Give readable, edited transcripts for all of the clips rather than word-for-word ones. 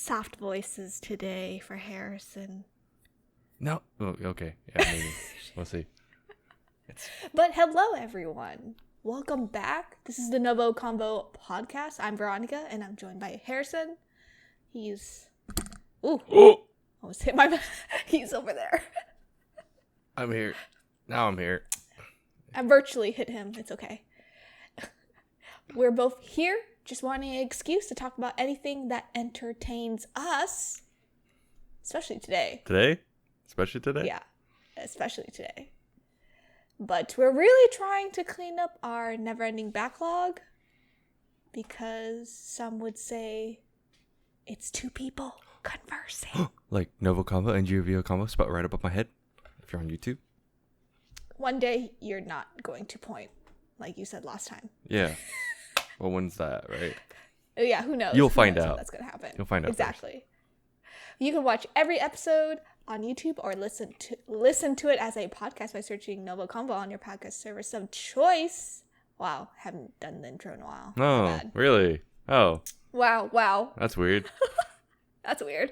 soft voices today for Harrison. No. Oh, okay. Yeah, maybe. We'll see. But hello, everyone. Welcome back. This is the NgoVo Convo podcast. I'm Veronica, and I'm joined by Harrison. He's... Oh! Almost hit my... He's over there. I'm here. Now I'm here. I virtually hit him. It's okay. We're both here, just wanting an excuse to talk about anything that entertains us. Especially today. Today? Especially today? Yeah, especially today. But we're really trying to clean up our never-ending backlog because some would say it's two people conversing. Like NgoVo Convo and NgoVo Convo spelled right above my head if you're on YouTube. One day you're not going to point like you said last time. Yeah. Well, when's that, right? Yeah, who knows? You'll Who find knows out. when that's going to happen. You'll find out. Exactly. First. You can watch every episode on YouTube or listen to it as a podcast by searching NgoVo Convo on your podcast service of choice. Wow, haven't done the intro in a while. Oh, really? Oh. Wow. That's weird. That's weird.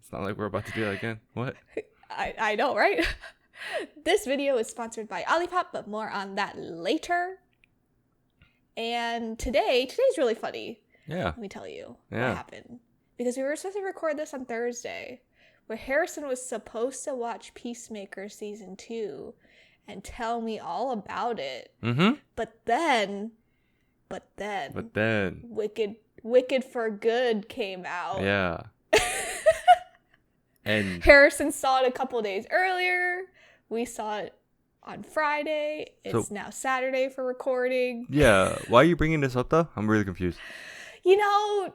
It's not like we're about to do that again. What? I know, right? This video is sponsored by Olipop, but more on that later. And today's really funny. Yeah. Let me tell you what Yeah. happened. Because we were supposed to record this on Thursday, where Harrison was supposed to watch Peacemaker Season 2 and tell me all about it. Mm-hmm. But then, Wicked for Good came out. Yeah. And Harrison saw it a couple days earlier. We saw it on Friday. It's now Saturday for recording. Yeah. Why are you bringing this up, though? I'm really confused. You know,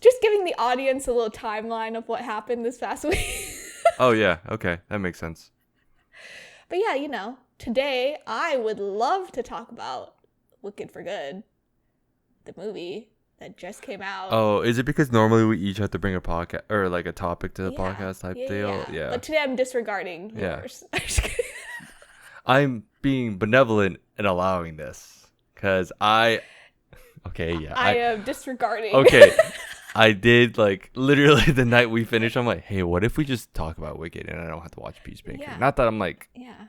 just giving the audience a little timeline of what happened this past week. Oh, yeah. Okay. That makes sense. But yeah, you know, today I would love to talk about Wicked for Good, the movie that just came out. Oh, is it because normally we each have to bring a podcast or like a topic to the podcast type deal? Yeah. But today I'm disregarding yours. I'm being benevolent and allowing this because I am disregarding. Okay. I did like literally the night we finished. I'm like, hey, what if we just talk about Wicked and I don't have to watch Peacemaker? Yeah. Not that I'm like, yeah.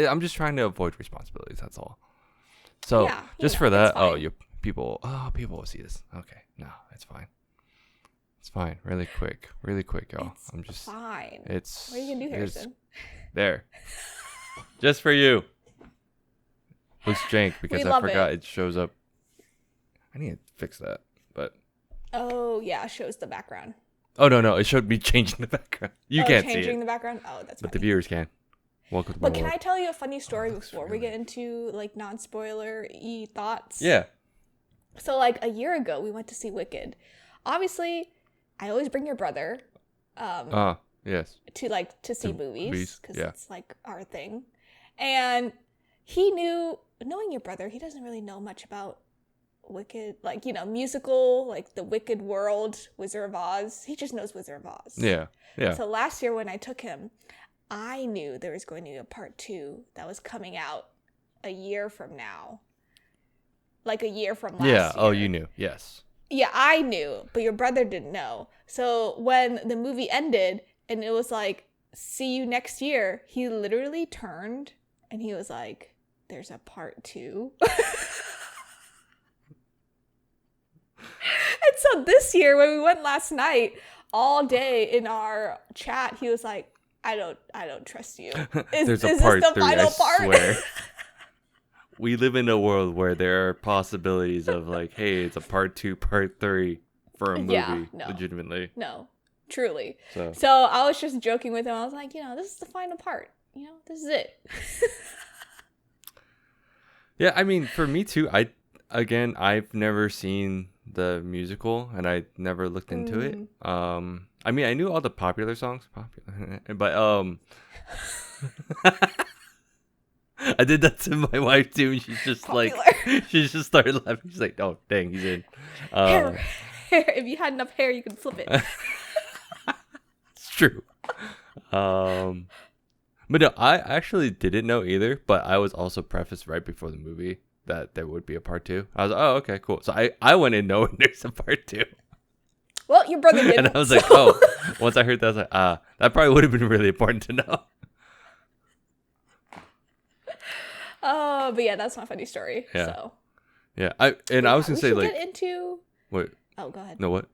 I'm just trying to avoid responsibilities. That's all. So Yeah, just know, for that, it's fine. people will see this. Okay, no, it's fine. It's fine. Really quick, y'all. It's fine. It's. What are you gonna do, Harrison? There. Just for you. Looks jank because I forgot it shows up. I need to fix that, but. Oh yeah, shows the background. Oh no! It showed me changing the background. You can't see it. Changing the background. Oh, that's. But funny. the viewers can. Welcome to my But can world. I tell you a funny story before we get into like non-spoiler-y thoughts? Yeah. So like a year ago, we went to see Wicked. Obviously, I always bring your brother. Yes. To see movies because yeah. it's like our thing, and he knew. Knowing your brother, he doesn't really know much about Wicked, like, you know, musical, like the Wicked world, Wizard of Oz. He just knows Wizard of Oz. Yeah. So last year when I took him, I knew there was going to be a part 2 that was coming out a year from now. Like a year from last year. Yeah. Oh, you knew. Yes. Yeah, I knew, but your brother didn't know. So when the movie ended and it was like, see you next year, he literally turned and he was like, there's a part 2. And so this year when we went last night, all day in our chat, he was like, I don't trust you. Is There's a part this the 3, final I part? swear. We live in a world where there are possibilities of like, hey, it's a part 2, part 3 for a movie. no. Legitimately. No, truly. So I was just joking with him. I was like, you know, this is the final part. You know, this is it. yeah, I mean, for me too. I've never seen the musical and I never looked into it. I mean, I knew all the popular songs, but I did that to my wife too, and she's just Popular. like, she just started laughing. She's like, "Oh, dang, he's in." Hair. If you had enough hair, you could flip it. It's true. But no, I actually didn't know either. But I was also prefaced right before the movie that there would be a part 2. I was like, oh, okay, cool. So I went in knowing there's a part 2. Well, your brother didn't. And I was like, so- oh. Once I heard that, I was like, that probably would have been really important to know. Oh, but yeah, that's my funny story. Yeah. So. Yeah. I was gonna say we should like, get into. wait, Oh, go ahead. no, what?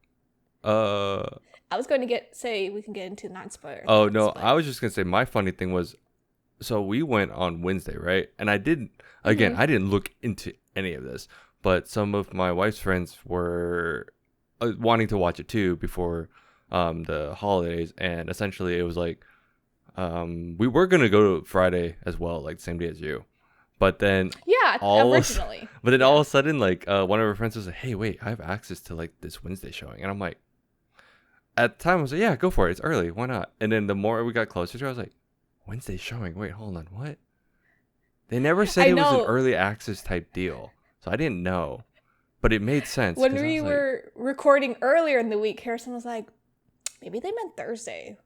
I was going to say we can get into non-spoiler. Oh thoughts, no, but- I was just gonna say my funny thing was, so we went on Wednesday, right? And I didn't. Again, I didn't look into any of this, but some of my wife's friends were wanting to watch it too before the holidays, and essentially it was like we were gonna go Friday as well, like the same day as you, but then Yeah, originally. but then all of a sudden, like one of her friends was like, "Hey, wait, I have access to like this Wednesday showing," and I'm like, at the time I was like, "Yeah, go for it. It's early. Why not?" And then the more we got closer to it, I was like, "Wednesday showing? Wait, hold on, what?" They never said it was an early access type deal, so I didn't know, but it made sense. When we were recording earlier in the week, Harrison was like, maybe they meant Thursday.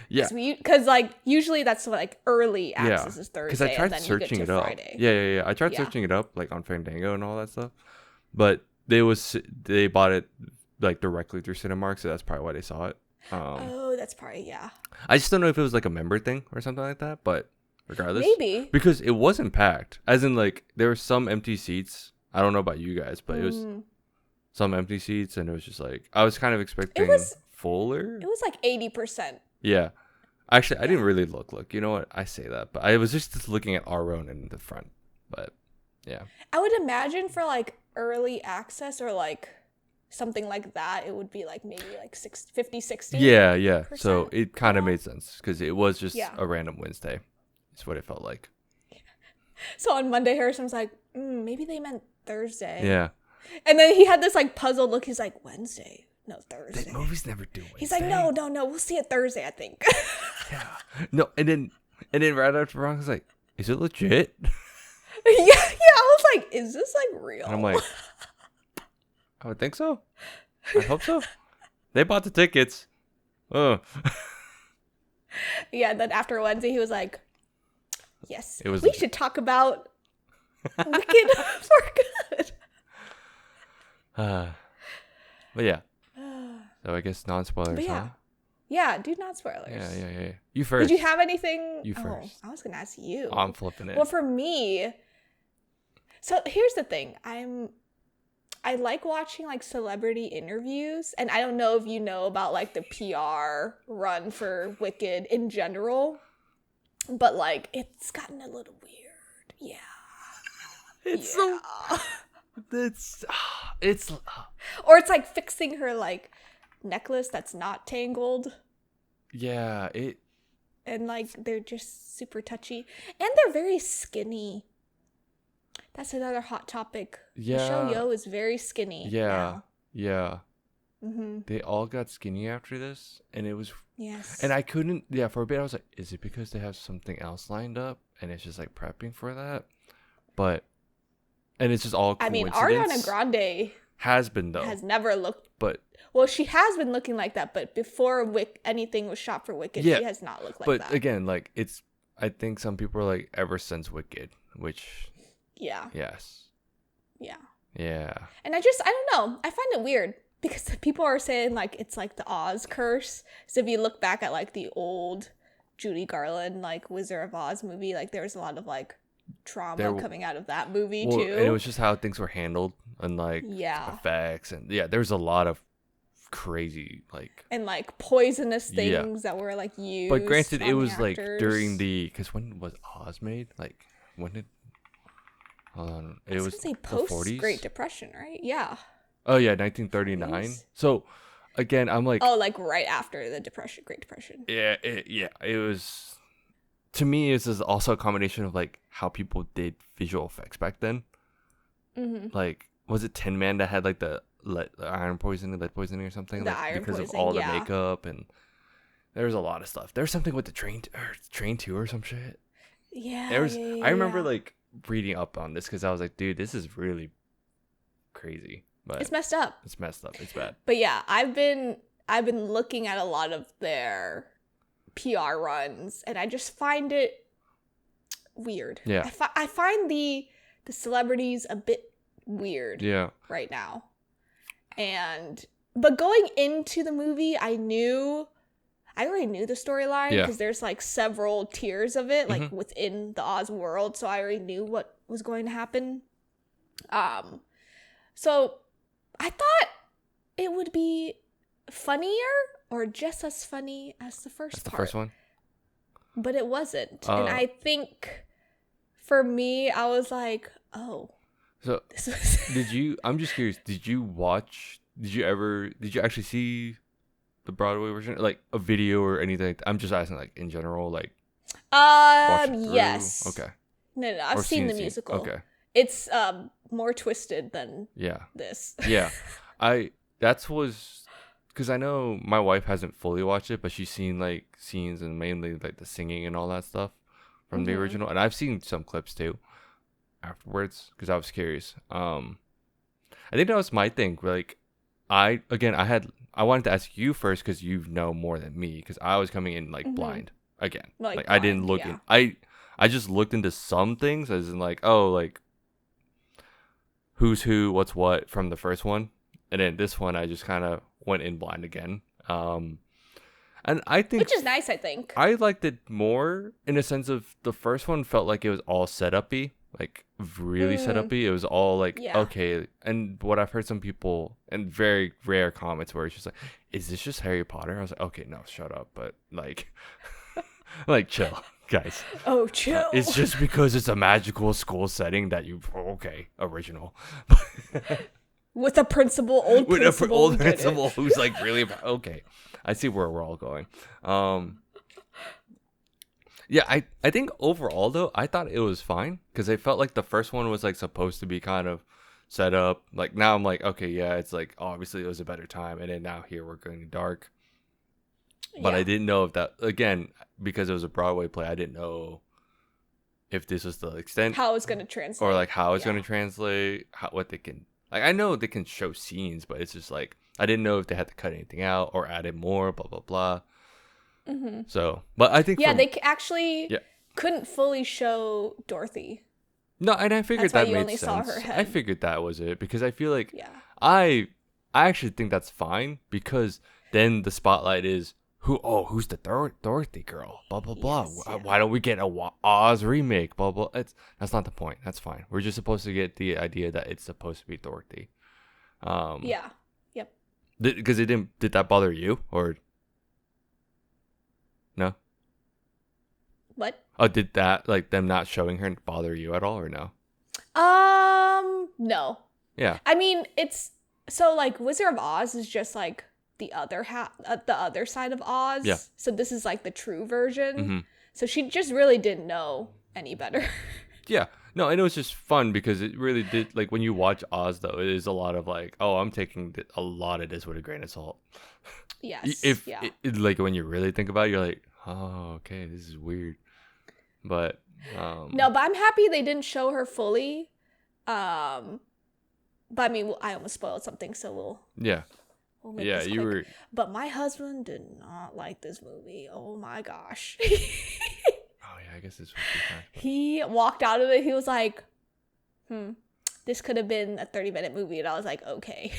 Yeah. Because like usually that's like early access is Thursday. Because I tried and then searching you it get to up. Friday. Yeah. I tried searching it up like on Fandango and all that stuff, but they bought it like directly through Cinemark, so that's probably why they saw it. Oh, that's probably, yeah. I just don't know if it was like a member thing or something like that, but regardless, Maybe. because it wasn't packed. As in, like there were some empty seats. I don't know about you guys, but it was some empty seats, and it was just like I was kind of expecting fuller. It was like 80%. Yeah. Actually, I didn't really look. You know what? I say that, but I was just looking at our own in the front. But yeah. I would imagine for like early access or like something like that, it would be like maybe like 50, 60. Yeah. So it kind of made sense because it was just a random Wednesday. It's what it felt like. So on Monday, Harrison was like, maybe they meant Thursday. Yeah. And then he had this like puzzled look. He's like, Wednesday? No, Thursday. The movies never do Wednesday. He's like, no. We'll see it Thursday, I think. Yeah. No, and then right after Ron was like, is it legit? yeah. I was like, is this like real? And I'm like, I would think so. I hope so. They bought the tickets. Oh. Yeah, then after Wednesday, he was like, yes, we should talk about Wicked for Good. But yeah. So I guess non-spoilers, huh? Yeah, do not spoilers. Yeah. You first. Did you have anything? You first. I was going to ask you. I'm flipping it. Well, for me, so here's the thing. I like watching like celebrity interviews, and I don't know if you know about like the PR run for Wicked in general, but like it's gotten a little weird. Yeah. It's or it's like fixing her like necklace that's not tangled. Yeah, and like they're just super touchy, and they're very skinny. That's another hot topic. Yeah. Michelle Yeoh is very skinny. Yeah. Mm-hmm. They all got skinny after this, and it was. Yes. And I couldn't. Yeah, for a bit I was like, is it because they have something else lined up, and it's just like prepping for that? But, and it's just all coincidence. I mean, Ariana Grande has been though. Has never looked. But. Well, she has been looking like that, but before anything was shot for Wicked, she has not looked like that. But again, like it's. I think some people are like ever since Wicked, which. Yeah. Yes. Yeah. Yeah. And I don't know. I find it weird because people are saying like it's like the Oz curse. So if you look back at like the old Judy Garland like Wizard of Oz movie, like there was a lot of like trauma coming out of that movie too. And it was just how things were handled and like effects and there's a lot of crazy like and like poisonous things that were like used. But granted, it was like during because when was Oz made? Like when did? Hold on. It was the post 40s? Great Depression, right? Yeah. Oh yeah, 1939. 40s? So again, I'm like like right after the Great Depression. Yeah, it was. To me, this is also a combination of like how people did visual effects back then. Mm-hmm. Like, was it Tin Man that had like the lead poisoning or something? The like, iron because poisoning, of all the makeup and there's a lot of stuff. There's something with the train 2 or some shit. Yeah. There was. I remember like reading up on this because I was like, dude, this is really crazy. But it's messed up. It's messed up. It's bad. But yeah, I've been looking at a lot of their PR runs, and I just find it weird. Yeah. I find the celebrities a bit weird. Yeah. Right now, and but going into the movie, I already knew the storyline Yeah. because there's like several tiers of it, like Mhm. within the Oz world. So I already knew what was going to happen. So I thought it would be funnier or just as funny as the first That's the part. first one. But it wasn't. And I think for me, I was like, oh, So this was I'm just curious, did you actually see the Broadway version? Like a video or anything? I'm just asking, like, in general, like, watch it through? yes. Okay. No, I've Or seen the seen- musical. Okay. It's more twisted than Yeah. this. Yeah. Because I know my wife hasn't fully watched it, but she's seen like scenes and mainly like the singing and all that stuff from the original, and I've seen some clips too afterwards because I was curious. I think that was my thing. Like, I wanted to ask you first because you know more than me, because I was coming in like blind again. Like I didn't look in. I just looked into some things as in like, oh, like who's who, what's what from the first one, and then this one I just kind of went in blind again. And I think, which is nice. I think I liked it more in a sense of the first one felt like it was all set up-y, like really set up-y. It was all like, okay. And what I've heard some people, and very rare comments where it's just like, is this just Harry Potter? I was like, okay, no, shut up. But like, like, chill, guys. Oh, chill. It's just because it's a magical school setting that original. With a principal, old principal who's like really okay. I see where we're all going. Yeah, I think overall though, I thought it was fine because I felt like the first one was like supposed to be kind of set up. Like now I'm like, okay, yeah, it's like obviously it was a better time, and then now here we're going dark. But I didn't know if that, again, because it was a Broadway play, I didn't know if this was the extent, how it's going to translate, or like how it's going to translate, what they can. Like, I know they can show scenes, but it's just like, I didn't know if they had to cut anything out or add in more, blah, blah, blah. So, but I think... they actually couldn't fully show Dorothy. No, and I figured that made sense. Saw her head. I figured that was it, because I feel like... I actually think that's fine, because then the spotlight is, who's the Dorothy girl? Blah, blah, blah. Why don't we get a Oz remake? Blah, blah. That's not the point. That's fine. We're just supposed to get the idea that it's supposed to be Dorothy. Yep. Because did that bother you, or no? What? Oh, did that, like, them not showing her bother you at all, or no? No. Yeah. I mean, it's so like Wizard of Oz is just like the other the other side of Oz. Yeah. So this is like the true version. So she just really didn't know any better. Yeah. No, and it was just fun because it really did, like, when you watch Oz though, it is a lot of like, oh, I'm taking a lot of this with a grain of salt. Yes. Like, when you really think about it, you're like, oh, okay, this is weird. But no, but I'm happy they didn't show her fully. But I mean, I almost spoiled something, so we'll make this quick. were. But my husband did not like this movie. Oh my gosh. Oh yeah, I guess this would be fine. He walked out of it. He was like, this could have been a 30-minute movie. And I was like, okay.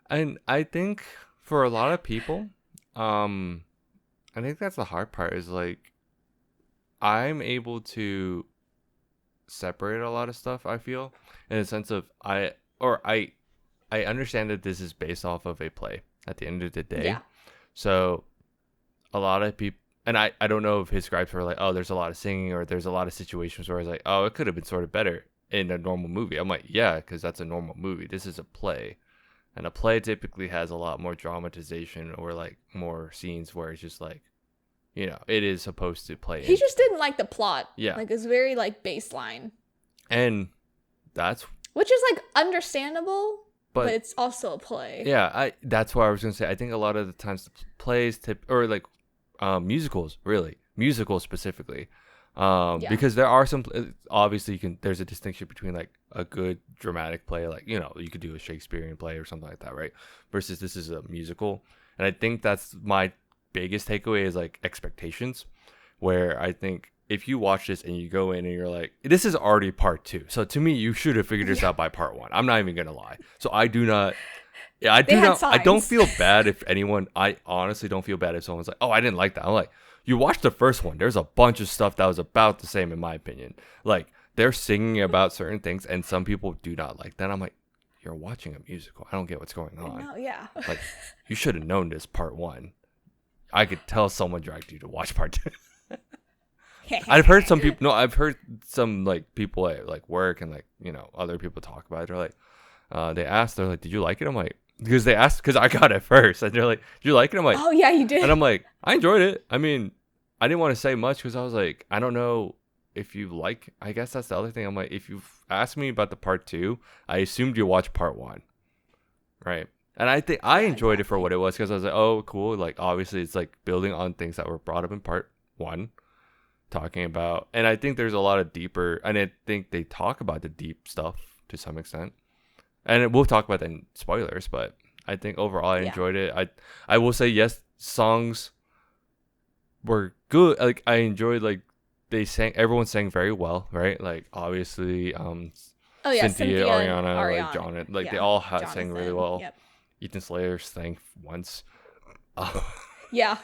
And I think for a lot of people, I think that's the hard part, is like, I'm able to separate a lot of stuff, I feel, in a sense of I understand that this is based off of a play at the end of the day. Yeah. So a lot of people, and I don't know if his gripes were like, oh, there's a lot of singing, or there's a lot of situations where it's like, oh, it could have been sort of better in a normal movie. I'm like, yeah, because that's a normal movie. This is a play. And a play typically has a lot more dramatization, or like more scenes where it's just like, you know, it is supposed to play. He just didn't like the plot. Yeah. Like, it's very like baseline. And which is like understandable, but it's also a play. Yeah, that's what I was gonna say. I think a lot of the times the plays or like musicals specifically, because there are some, obviously there's a distinction between like a good dramatic play, like, you know, you could do a Shakespearean play or something like that, right? Versus this is a musical, and I think that's my biggest takeaway is like expectations, where I think if you watch this and you go in and you're like, this is already part 2, so to me you should have figured this out by part 1. I'm not even gonna lie. So I do not, Yeah, I They do had not. I don't signs. feel bad if anyone. I honestly don't feel bad if someone's like, "Oh, I didn't like that." I'm like, you watched the first one. There's a bunch of stuff that was about the same, in my opinion. Like they're singing about certain things, and some people do not like that. I'm like, you're watching a musical. I don't get what's going on. No, yeah. Like, you should have known this part one. I could tell someone dragged you to watch part two. I've heard some people. No, I've heard some like people at like work and like other people talk about it. They're like, they asked. They're like, "Did you like it?" I'm like, because they asked because I got it first, and they're like, "Did you like it?" I'm like, Oh yeah, you did. and I'm like, I enjoyed it. I mean, I didn't want to say much because I was like, I don't know if you like. I guess that's the other thing. I'm like, if you've asked me about the part two, I assumed you watched part one, right? And I think I enjoyed it for what it was because I was like, oh, cool. Like obviously, it's like building on things that were brought up in part one, talking about, and I think there's a lot of deeper, and I think they talk about the deep stuff to some extent, and we'll talk about that in spoilers, but I think overall I enjoyed it. I will say yes, songs were good. Like I enjoyed like everyone sang very well, right? Like obviously Cynthia, Ariana, like Jonathan, like they all sang really well. Yep. Ethan Slater sang once. Yeah.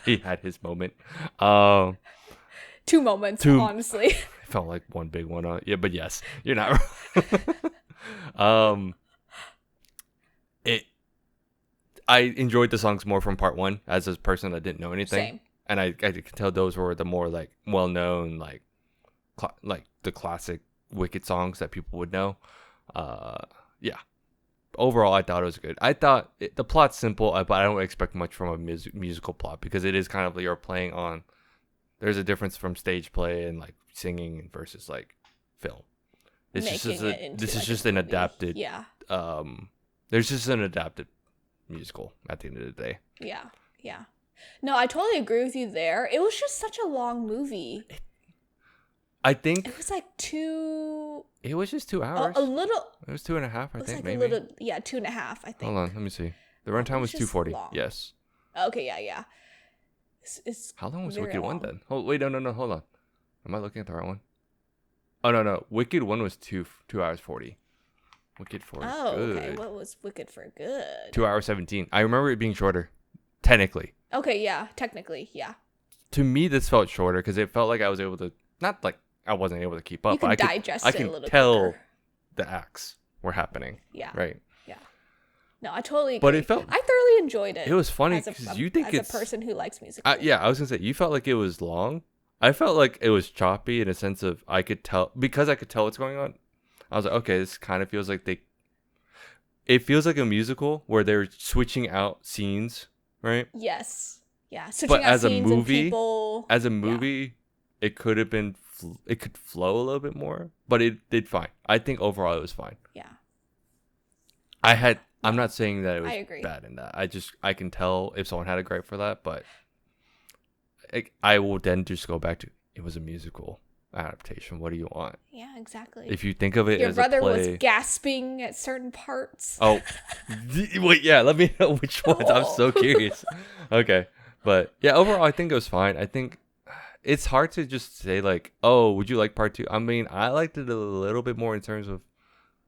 He had his moment. 2 moments, honestly. It felt like one big one. Yeah, but yes, you're not wrong. I enjoyed the songs more from part one as a person that didn't know anything. Same. And I could tell those were the more like well-known, like the classic Wicked songs that people would know. Yeah. Overall, I thought it was good. I thought the plot's simple, but I don't expect much from a musical plot because it is kind of like you're playing on. There's a difference from stage play and like singing versus like film. This is just an adapted. Yeah. There's just an adapted musical at the end of the day. Yeah. No, I totally agree with you there. It was just such a long movie. I think it was like 2. It was just 2 hours. A little. It was 2.5. I think like maybe. 2.5. I think. Hold on, let me see. The runtime was 2:40. Yes. Okay, yeah. It's how long was Wicked 1 then? Oh wait, no, hold on. Am I looking at the right one? Oh no. Wicked 1 was 2 hours 40. Wicked for Good. Okay. What was Wicked for Good? 2 hours 17. I remember it being shorter, technically. Okay, yeah, technically, yeah. To me, this felt shorter because it felt like I was able to, not like I wasn't able to keep up. You could digest it a little can tell quicker. The acts were happening. Yeah. Right. Yeah. No, I totally agree. But it felt. I thoroughly enjoyed it. It was funny because you think as a person who likes music. Yeah, I was gonna say you felt like it was long. I felt like it was choppy in a sense of I could tell what's going on. I was like, okay, this kind of feels like it feels like a musical where they're switching out scenes, right? Yes. Yeah. Switching but out as a scenes movie, and people. as a movie, it could have been. It could flow a little bit more, but it did fine. I think overall it was fine. Yeah. I'm not saying that it was agree. bad in that. I can tell if someone had a gripe for that, but I will then just go back to it was a musical adaptation. What do you want? Yeah, exactly. If you think of it Your as a play, brother was gasping at certain parts. Oh, wait, yeah. Let me know which ones. I'm so curious. Okay, but yeah, overall, I think it was fine. I think it's hard to just say like, oh, would you like part two? I mean, I liked it a little bit more in terms of,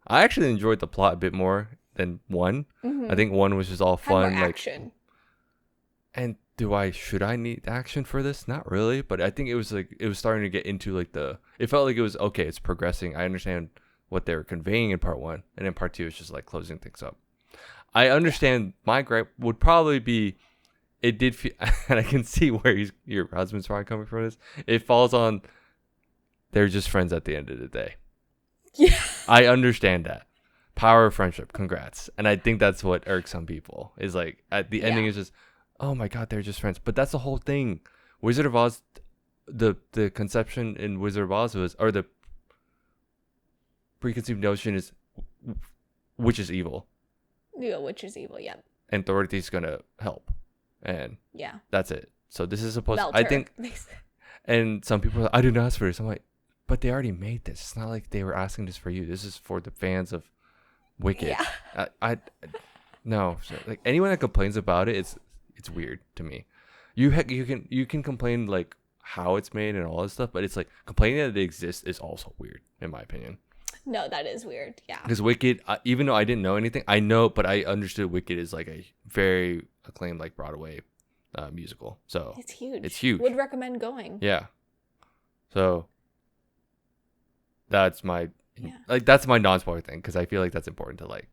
I actually enjoyed the plot a bit more than one. Mm-hmm. I think one was just all fun, more like action. And should I need action for this? Not really, but I think it was starting to get into like it felt like it was okay. It's progressing. I understand what they were conveying in part one, and in part two, it's just like closing things up. I understand. My gripe would probably be. It did feel, and I can see where your husband's probably coming from this. It falls on, they're just friends at the end of the day. Yeah. I understand that. Power of friendship. Congrats. And I think that's what irks some people. Is like, at the ending is just, oh my God, they're just friends. But that's the whole thing. Wizard of Oz, the conception in Wizard of Oz was, or the preconceived notion is, which is evil. Yeah, which is evil, yeah. And Dorothy's going to help. And that's it. So this is supposed to, I think, and some people are like, I didn't ask for this. I'm like, but they already made this. It's not like they were asking this for you. This is for the fans of Wicked. Yeah. I no, like anyone that complains about it, it's weird to me. You can complain like how it's made and all this stuff, but it's like complaining that it exists is also weird in my opinion. No, that is weird. Yeah. Because Wicked, even though I didn't know anything, but I understood Wicked is like a very acclaimed like Broadway musical. So It's huge. It's huge. Would recommend going. Yeah. So that's my that's my non-spoiler thing, because I feel like that's important to like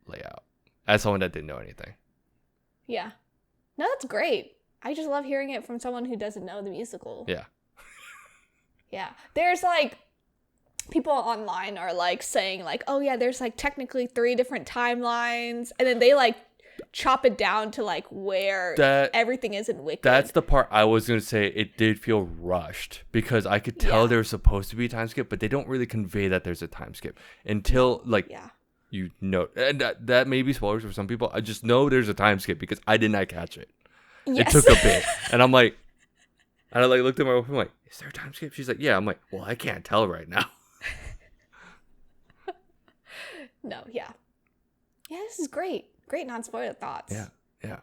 lay out as someone that didn't know anything. Yeah. No, that's great. I just love hearing it from someone who doesn't know the musical. Yeah. Yeah. There's like people online are like saying like, oh yeah, there's like technically 3 different timelines, and then they like chop it down to like where everything is in Wicked. That's the part I was gonna say. It did feel rushed because I could tell there was supposed to be a time skip, but they don't really convey that there's a time skip until you know, and that may be spoilers for some people. I just know there's a time skip because I did not catch it. Yes. It took a bit, and I'm like, and I like looked at my wife. I'm like, is there a time skip? She's like, yeah. I'm like, well, I can't tell right now. No, yeah, this is great. Great non-spoiler thoughts. Yeah.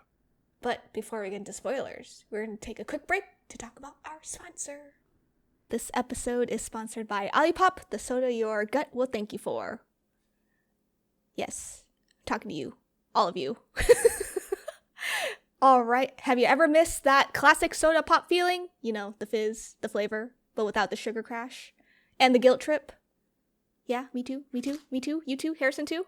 But before we get into spoilers, we're going to take a quick break to talk about our sponsor. This episode is sponsored by Olipop, the soda your gut will thank you for. Yes, I'm talking to you, all of you. All right, have you ever missed that classic soda pop feeling? You know, the fizz, the flavor, but without the sugar crash and the guilt trip? Yeah, me too, you too, Harrison too?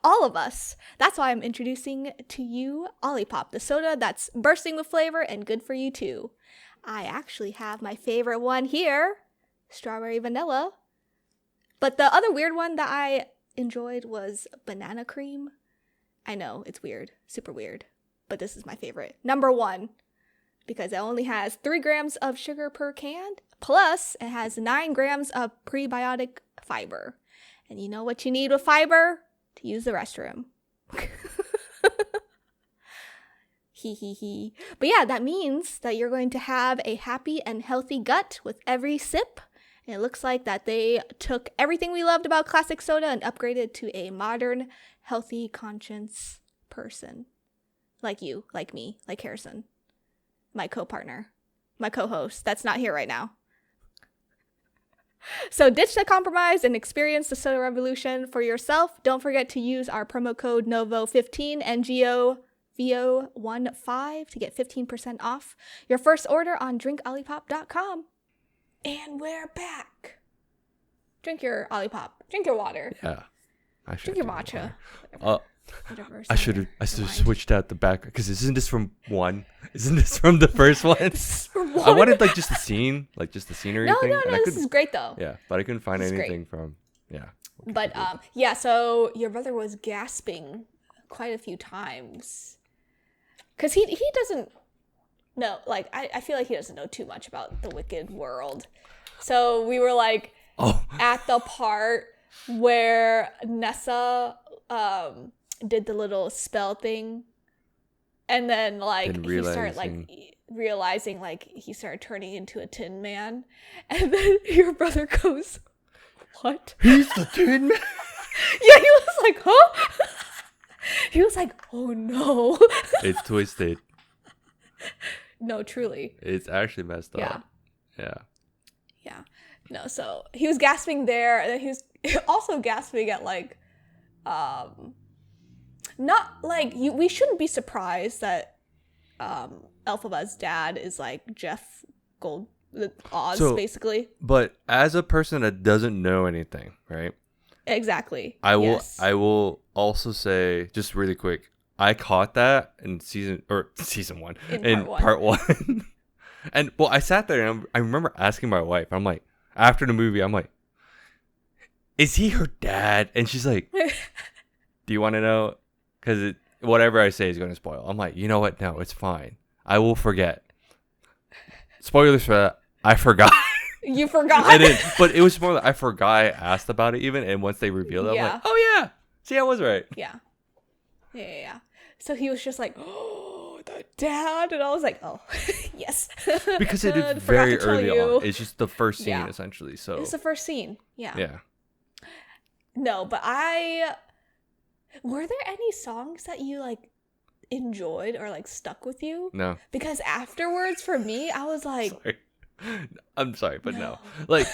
All of us. That's why I'm introducing to you Olipop, the soda that's bursting with flavor and good for you too. I actually have my favorite one here, strawberry vanilla. But the other weird one that I enjoyed was banana cream. I know, it's weird, super weird, but this is my favorite. Number 1, because it only has 3 grams of sugar per can, plus it has 9 grams of prebiotic fiber. And you know what you need with fiber? To use the restroom. Hee. But yeah, that means that you're going to have a happy and healthy gut with every sip. And it looks like that they took everything we loved about classic soda and upgraded to a modern, healthy conscience person. Like you, like me, like Harrison. My co-partner. My co-host. That's not here right now. So ditch the compromise and experience the soda revolution for yourself. Don't forget to use our promo code NgoVo15 NgoVo15 to get 15% off your first order on drinkolipop.com. And we're back. Drink your Olipop. Drink your water. Yeah. Drink your matcha. Whatever. I should have switched out the back, because isn't this from 1? Isn't this from the first one? I wanted like just the scene, like just the scenery thing. No, this is great though. Yeah, but I couldn't find anything from But yeah, so your brother was gasping quite a few times, because he doesn't know, like I feel like he doesn't know too much about the Wicked world. So we were like at the part where Nessa did the little spell thing, and then like he started like realizing like he started turning into a Tin Man, and then your brother goes, "What? He's the Tin Man?" Yeah, he was like, "Huh?" He was like, "Oh no." It's twisted. No, truly. It's actually messed up. Yeah. No, so he was gasping there, and then he was also gasping at like not like we shouldn't be surprised that Elphaba's dad is like Jeff Oz, basically. But as a person that doesn't know anything, right? Exactly. I will also say, just really quick, I caught that in season 1, in part one. And well, I sat there and I remember asking my wife, I'm like, after the movie, I'm like, is he her dad? And she's like, do you want to know? Because whatever I say is going to spoil. I'm like, you know what? No, it's fine. I will forget. Spoilers for that. I forgot. You forgot? I didn't. But it was more like I forgot I asked about it even. And once they revealed it, I'm like, oh yeah. See, I was right. Yeah. So he was just like, oh, the dad. And I was like, oh, yes. Because it is very early on. It's just the first scene, essentially. So it's the first scene. Yeah. No, but were there any songs that you like enjoyed or like stuck with you? No. Because afterwards, for me, I was like, sorry. I'm sorry, but no. Like,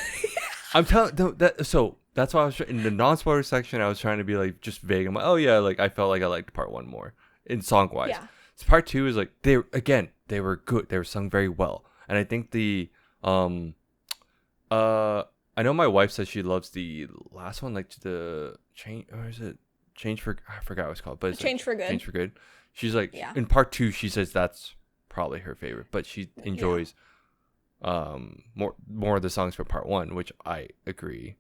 I'm telling that. So that's why I was in the non-spoiler section. I was trying to be like just vague. I'm like, oh yeah, like I felt like I liked part one more in song wise. Yeah. So part two is like they were good. They were sung very well, and I think the I know my wife says she loves the last one, like the change, or is it change for? I forgot what it's called, but it's Change for Good. Change for Good. She's like, Yeah. in part two, she says that's probably her favorite, but she enjoys more of the songs from part one, which I agree.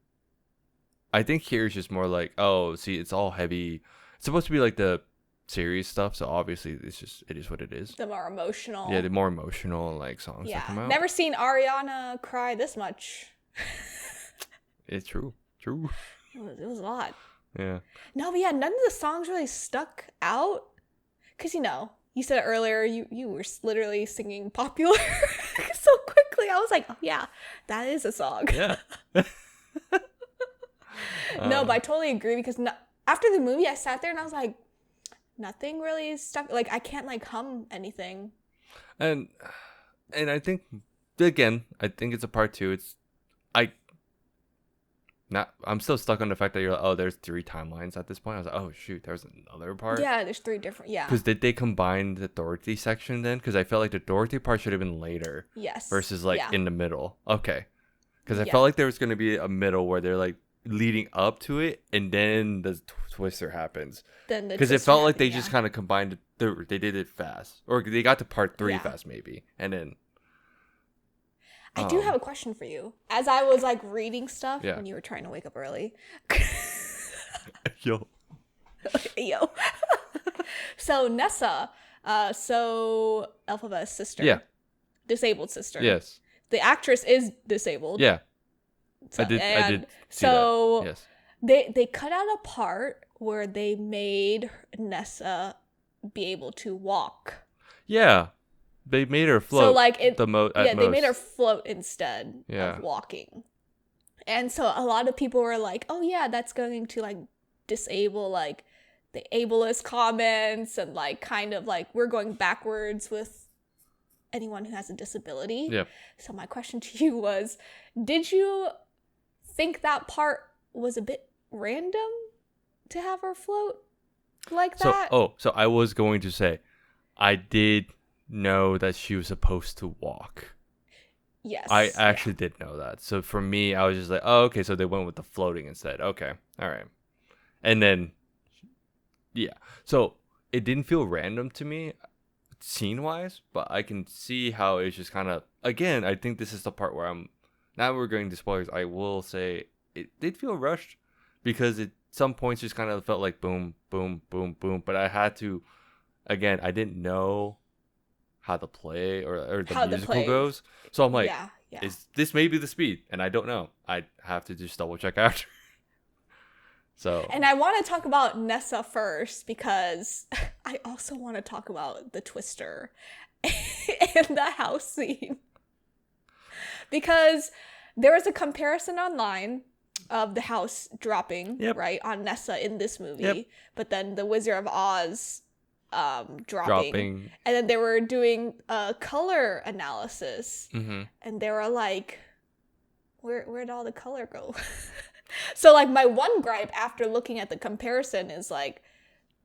I think here is just more like, oh, see, it's all heavy. It's supposed to be like the serious stuff, so obviously it is what it is. The more emotional. Yeah, the more emotional like songs that come out. Never seen Ariana cry this much. It's true. It was a lot. Yeah. No, but yeah, none of the songs really stuck out. Because, you said earlier you were literally singing Popular so quickly. I was like, oh, yeah, that is a song. Yeah. No, but I totally agree because after the movie, I sat there and I was like, nothing really stuck. Like, I can't, like, hum anything. And I think, again, it's a part two. I'm still stuck on the fact that you're like, oh, there's 3 timelines at this point. I was like, oh shoot, there's another part. Yeah, there's 3 different. Yeah. Because did they combine the Dorothy section then? Because I felt like the Dorothy part should have been later. Yes. Versus like in the middle. Okay. Because I felt like there was going to be a middle where they're like leading up to it, and then the twister happens. Because it felt like they just kind of combined it. They did it fast, or they got to part 3 fast maybe, and then. I do have a question for you. As I was like reading stuff when you were trying to wake up early. Yo. So Nessa, Elphaba's sister. Yeah. Disabled sister. Yes. The actress is disabled. Yeah. So, I did see so that. Yes. They cut out a part where they made Nessa be able to walk. Yeah. They made her float. So like they made her float instead of walking. And so a lot of people were like, "Oh yeah, that's going to like disable like the ableist comments and like kind of like we're going backwards with anyone who has a disability." Yeah. So my question to you was, did you think that part was a bit random to have her float like that? So I was going to say, I did know that she was supposed to walk. Yes. I actually did know that. So for me, I was just like, oh, okay, so they went with the floating instead. Okay. All right. And then, yeah. So it didn't feel random to me scene-wise, but I can see how it's just kind of, again, I think this is the part where now we're going to spoilers. I will say it did feel rushed because at some points just kind of felt like boom, boom, boom, boom. But I had to, again, I didn't know how the play or the musical goes. So I'm like, is this maybe the speed? And I don't know. I have to just double check after. So. And I want to talk about Nessa first because I also want to talk about the twister and the house scene. Because there was a comparison online of the house dropping, right, on Nessa in this movie. But then the Wizard of Oz dropping. And then they were doing a color analysis. And they were like, where'd all the color go? So like my one gripe after looking at the comparison is like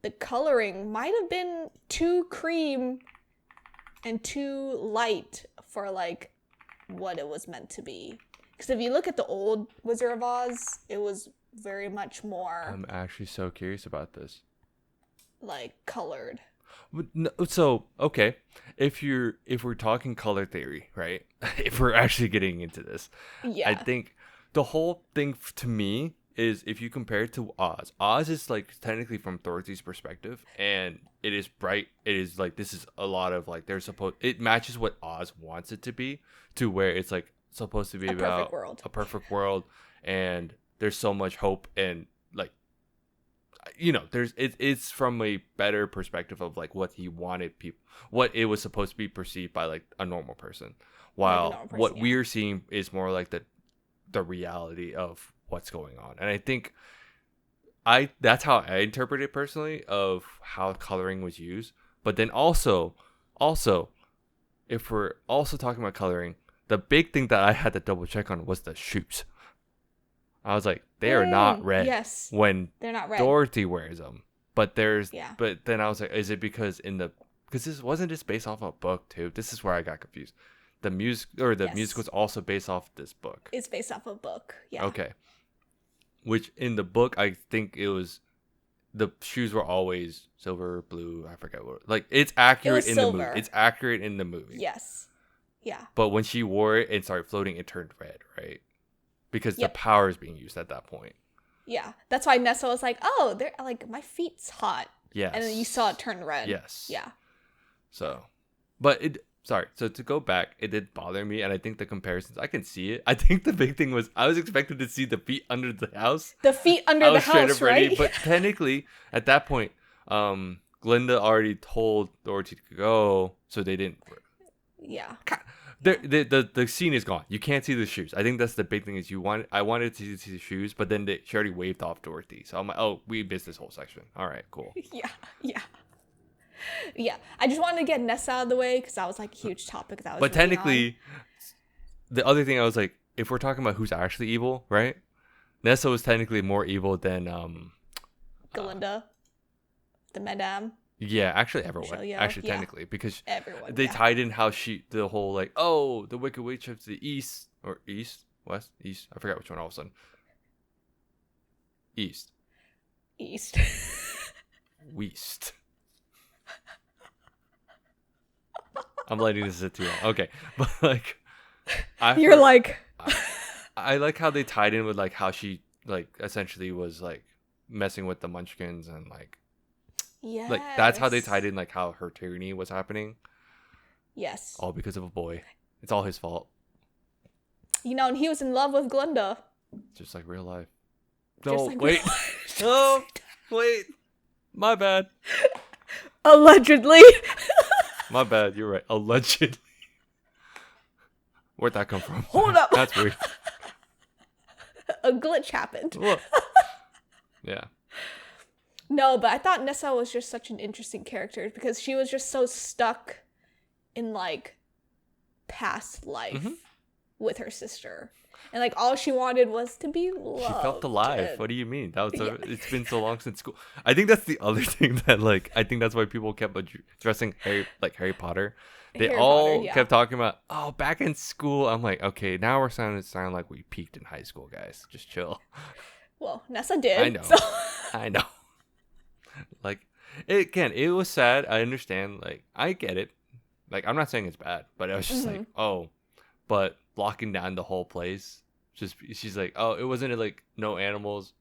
the coloring might have been too cream and too light for like what it was meant to be. Because if you look at the old Wizard of Oz, it was very much more. I'm actually so curious about this. Like colored. So okay, if we're talking color theory, right? If we're actually getting into this, I think the whole thing to me is if you compare it to Oz. Oz is like technically from Dorothy's perspective, and it is bright. It is like this is a lot of like it matches what Oz wants it to be, to where it's like supposed to be about a perfect world, and there's so much hope and like. It's from a better perspective of like what he wanted what it was supposed to be perceived by like a normal person, while what we're seeing is more like the reality of what's going on. And I think that's how I interpret it personally of how coloring was used. But then also if we're also talking about coloring, the big thing that I had to double check on was the shoes. I was like, they are not red. Yes. When They're not red. Dorothy wears them. But Yeah. but then I was like, is it because because this wasn't just based off a book too. This is where I got confused. The music music was also based off this book. It's based off a book. Yeah. Okay. Which in the book, I think it was the shoes were always silver, blue. I forget what. Like it's accurate in the movie. It's accurate in the movie. Yes. Yeah. But when she wore it and started floating, it turned red, right? Because the power is being used at that point. Yeah. That's why Nessa was like, "Oh, they're like my feet's hot." Yes. And then you saw it turn red. Yes. Yeah. So, but so to go back, it did bother me, and I think the comparisons, I can see it. I think the big thing was I was expected to see the feet under the house. The feet under the house, right? But technically, at that point, Glinda already told Dorothy to go, so they didn't. Yeah. The scene is gone. You can't see the shoes. I think that's the big thing is I wanted to see the shoes, but then she already waved off Dorothy. So I'm like, oh, we missed this whole section. All right, cool. Yeah. I just wanted to get Nessa out of the way because that was like a huge topic that was. But technically, the other thing I was like, if we're talking about who's actually evil, right? Nessa was technically more evil than Glinda, the Madame. Yeah, actually everyone. Technically, because they tied in how the whole like, oh, the Wicked Witch of the East or East, West, East. I forgot which one all of a sudden. East. West. I'm letting this sit too long. Okay, but like, I like how they tied in with like how she like essentially was like messing with the Munchkins and like. Yeah. Like that's how they tied in like how her tyranny was happening. Yes. All because of a boy. It's all his fault. And he was in love with Glinda. Just like real life. No, wait. No, wait. My bad. Allegedly. My bad. You're right. Allegedly. Where'd that come from? Hold up. That's weird. A glitch happened. Yeah. No, but I thought Nessa was just such an interesting character because she was just so stuck in like past life with her sister. And like all she wanted was to be loved. She felt alive. What do you mean? It's been so long since school. I think that's the other thing that like I think that's why people kept addressing Harry Potter. They kept talking about, oh, back in school. I'm like, okay, now we're starting to sound like we peaked in high school, guys. Just chill. Well, Nessa did. I know. So. I know. Like, it was sad. I understand. Like, I get it. Like, I'm not saying it's bad, but I was just like, oh, but locking down the whole place. She's like, oh, it wasn't like no animals.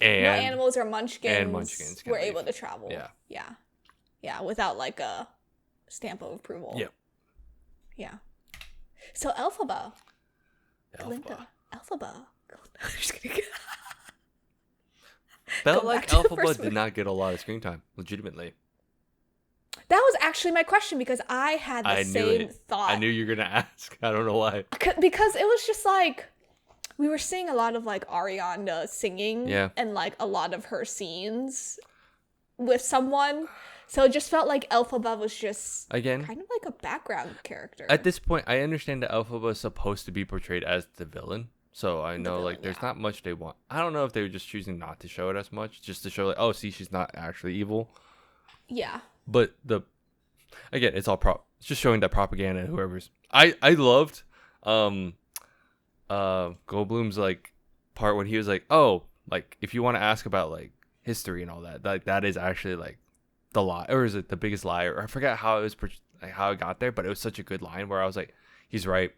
And no animals or munchkins were able to travel. Yeah, without like a stamp of approval. Yep. Yeah. So Elphaba. Glinda. Elphaba. I'm just kidding. Felt like Elphaba did not get a lot of screen time, legitimately. That was actually my question because I had the same thought. I knew you were going to ask. I don't know why. Because it was just like, we were seeing a lot of like Ariana singing and like a lot of her scenes with someone. So it just felt like Elphaba was just kind of like a background character. At this point, I understand that Elphaba is supposed to be portrayed as the villain. So I know like there's not much they want. I don't know if they were just choosing not to show it as much, just to show like, oh, see, she's not actually evil. Yeah. But it's all it's just showing that propaganda and whoever's. I loved Goldblum's like part when he was like, oh, like if you want to ask about like history and all that, like that is actually like the lie, or is it the biggest lie? Or I forgot how it was like how it got there, but it was such a good line where I was like, he's right.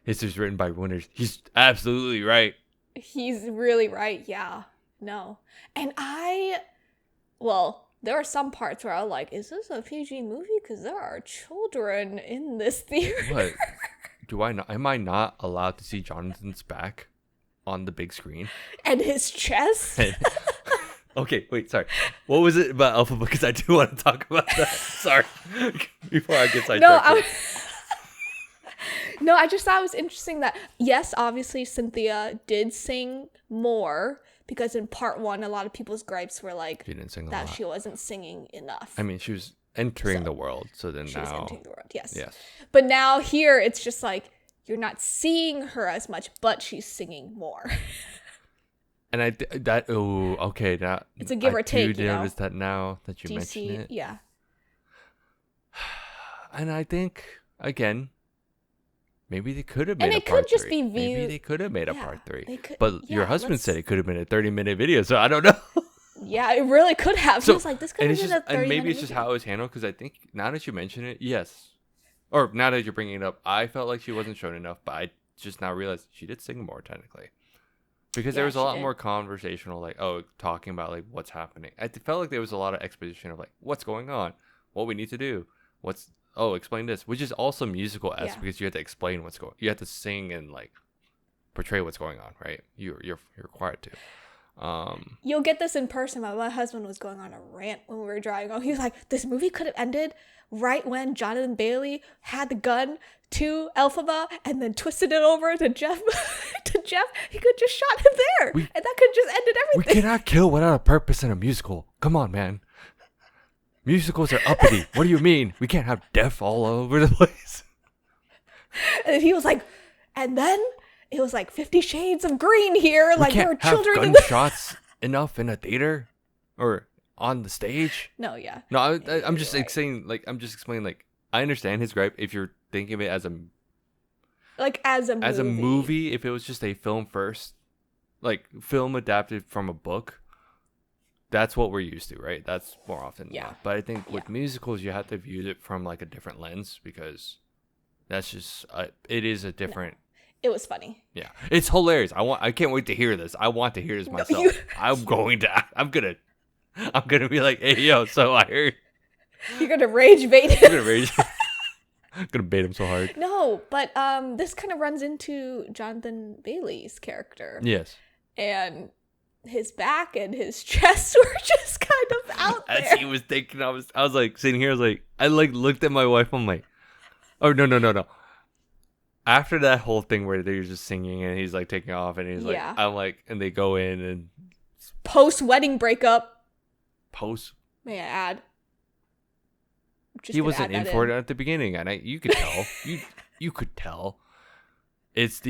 History's written by winners. He's absolutely right. He's really right. Yeah. No. And there are some parts where I was like, is this a PG movie? Because there are children in this theater. What? Am I not allowed to see Jonathan's back on the big screen? And his chest? Okay, wait, sorry. What was it about Elphaba? Because I do want to talk about that. Sorry. Before I get sidetracked. No, I just thought it was interesting that, yes, obviously Cynthia did sing more because in part one, a lot of people's gripes were like she didn't sing that she wasn't singing enough. I mean, she was entering the world, so then she was entering the world, yes. But now here, it's just like you're not seeing her as much, but she's singing more. And that okay, that It's a give or take. I do notice that now that you mention it. Yeah. And I think again, maybe they could have made And a it part could just 3. be Maybe they could have made a part 3. But your husband said it could have been a 30-minute video, so I don't know. Yeah, it really could have. So, he was like, this could have been a 30-minute and maybe it's just how it was handled, because I think now that you mention it, yes. Or now that you're bringing it up, I felt like she wasn't shown enough, but I just now realized she did sing more, technically. Because there was a lot more conversational, like, talking about, like, what's happening. I felt like there was a lot of exposition of, like, what's going on, what we need to do, explain this, which is also musical-esque because you have to explain what's going on. You have to sing and, like, portray what's going on, right? You're required to. You'll get this in person. My husband was going on a rant when we were driving home. He was like, this movie could have ended right when Jonathan Bailey had the gun to Elphaba and then twisted it over to Jeff. He could just shot him there. And that could just ended everything. We cannot kill without a purpose in a musical. Come on, man. Musicals are uppity. What do you mean? We can't have death all over the place. And he was like, and then it was like 50 Shades of Green here. Like there were children in gunshots enough in a theater or on the stage. No, yeah. No, I'm just saying. Like I'm just explaining. Like I understand his gripe if you're thinking of it as a movie. If it was just a film first, like film adapted from a book. That's what we're used to, right? That's more often than not. But I think with musicals, you have to view it from like a different lens because that's just it is a different. No, it was funny. Yeah, it's hilarious. I can't wait to hear this. I want to hear this myself. I'm gonna be like, hey yo, so I heard. You're gonna rage bait him. I'm gonna bait him so hard. No, but this kind of runs into Jonathan Bailey's character. Yes. And his back and his chest were just kind of out there. As he was thinking, I was like sitting here. I looked at my wife. I'm like, oh no. After that whole thing where they're just singing and he's like taking off and he's like, I'm like, and they go in and post-wedding breakup. May I add? He wasn't in for it at the beginning, and you could tell. you could tell. But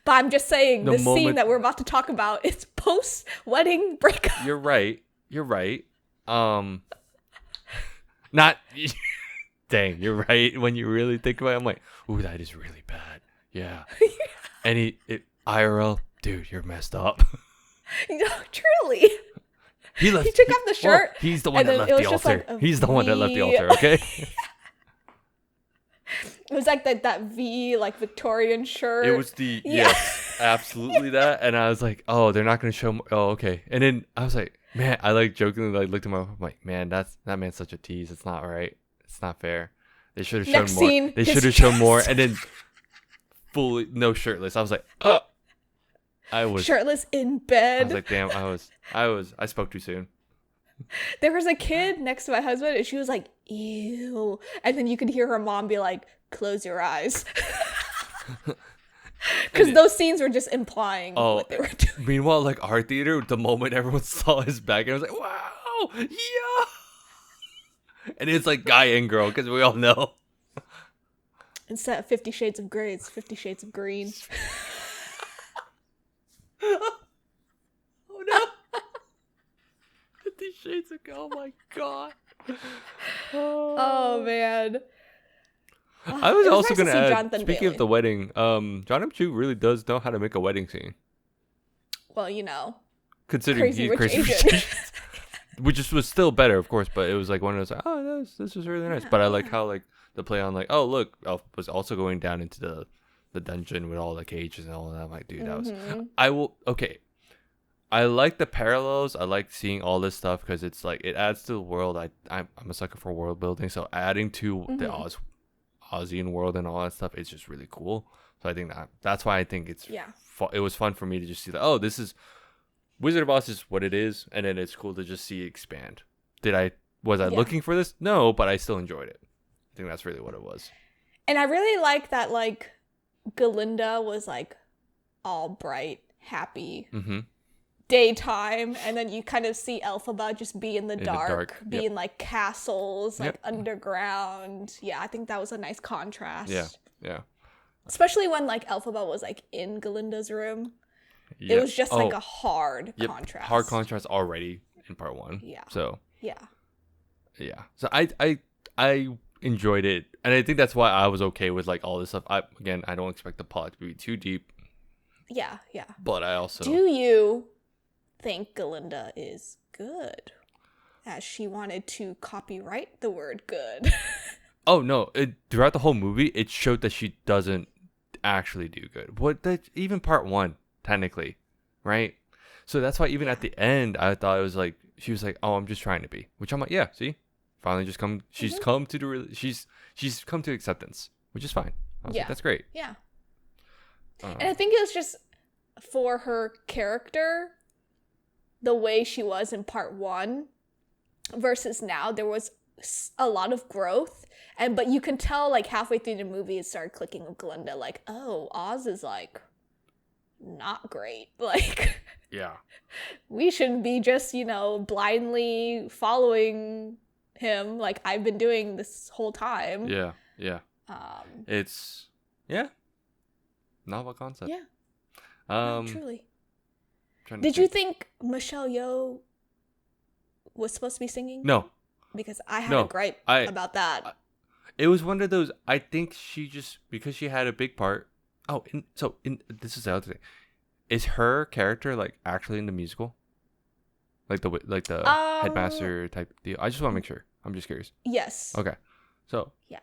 I'm just saying, the scene that we're about to talk about is post-wedding breakup. You're right. Not. Dang, you're right. When you really think about it, I'm like, ooh, that is really bad. Yeah. And IRL, dude, you're messed up. No, truly. He took off the shirt. Well, he's the one that left the altar. He's the one that left the altar, okay? It was like that V, like Victorian shirt. It was yes, absolutely that. And I was like, oh, they're not going to show. Oh, okay. And then I was like, man, I like jokingly like looked at my wife. I'm like, man, that man's such a tease. It's not right. It's not fair. They should have shown more. They should have shown more. And then fully no shirtless. I was like, oh. I was shirtless in bed. I was like, damn. I spoke too soon. There was a kid next to my husband, and she was like, ew. And then you could hear her mom be like, close your eyes. Because those scenes were just implying what they were doing. Meanwhile, like our theater, the moment everyone saw his back, I was like, wow, yeah. And it's like guy and girl, because we all know. Instead of 50 Shades of Grey, it's 50 Shades of Green. Oh no. 50 Shades of Grey, oh my god. Oh man. I was also going to add, speaking of the wedding, John M. Chu really does know how to make a wedding scene. Well, you know. Considering he's Crazy Rich Asians. Which was still better, of course, but it was like one of those, like, oh, this was really nice. But I like how, like, the play on, like, oh, look, Elf was also going down into the dungeon with all the cages and all of that. I'm like, dude, that was, okay. I like the parallels. I like seeing all this stuff because it's like, it adds to the world. I'm a sucker for world building. So adding to the Aussian world and all that stuff, it's just really cool. So I think that's why I think it was fun for me to just see that, oh, this is Wizard of Oz is what it is, and then it's cool to just see it expand. Was I looking for this? No, but I still enjoyed it. I think that's really what it was. And I really like that, like, Galinda was like all bright, happy, daytime, and then you kind of see Elphaba just be in the dark, be in like castles, like underground. Yeah, I think that was a nice contrast. Yeah. Especially when like Elphaba was like in Galinda's room. It was just like Oh, a hard yep. contrast. Hard contrast already in part 1. Yeah. So Yeah. yeah. So I enjoyed it, and I think that's why I was okay with like all this stuff. I don't expect the plot to be too deep, Yeah. Yeah. but I also Do you think Galinda is good? As she wanted to copyright the word good. Oh no! Throughout the whole movie, it showed that she doesn't actually do good. Even part 1, technically, right? So that's why even at the end, I thought it was like she was like, "Oh, I'm just trying to be," which I'm like, "Yeah, see, finally just come. She's come to she's come to acceptance, which is fine. I was like, that's great." Yeah. And I think it was just for her character, the way she was in part 1 versus now, there was a lot of growth, but you can tell like halfway through the movie it started clicking with Glinda, like, oh, Oz is like not great. Like, yeah, we shouldn't be just, blindly following him like I've been doing this whole time. yeah. It's novel concept. Yeah. No, Um, truly. Did you think Michelle Yeoh was supposed to be singing? No. Because I had a gripe about that. It was one of those. I think she just because she had a big part. Oh, this is the other thing. Is her character like actually in the musical? Like the headmaster type deal. I just want to make sure. I'm just curious. Yes. Okay. So. Yeah,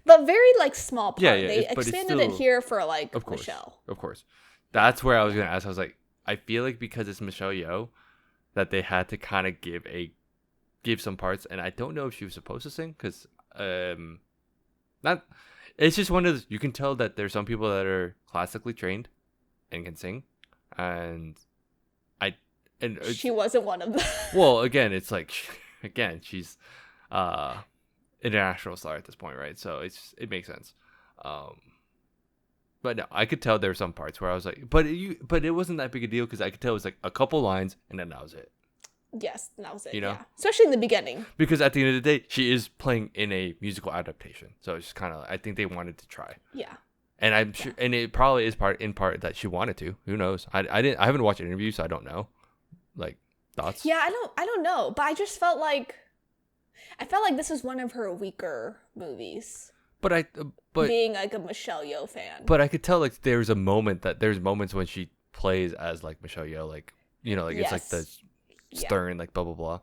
but very like small part. Yeah. They expanded it here for like of course, Michelle. Of course. That's where I was gonna ask. I was like, I feel like because it's Michelle Yeoh, that they had to kind of give some parts, and I don't know if she was supposed to sing because not. It's just one of those, you can tell that there's some people that are classically trained and can sing, and she wasn't one of them. Well, again, it's like she's international star at this point, right? So it makes sense. But no, I could tell there were some parts where I was like, but it wasn't that big a deal because I could tell it was like a couple lines and then that was it. Yes, that was it. Yeah, especially in the beginning. Because at the end of the day, she is playing in a musical adaptation, so it's just kind of I think they wanted to try. Yeah. And I'm sure, and it probably is in part that she wanted to. Who knows? I haven't watched interviews, so I don't know. Like thoughts? Yeah, I don't know, but I just felt like this was one of her weaker movies. But being like a Michelle Yeoh fan. But I could tell like there's moments when she plays as like Michelle Yeoh, like it's like the stern like blah blah blah.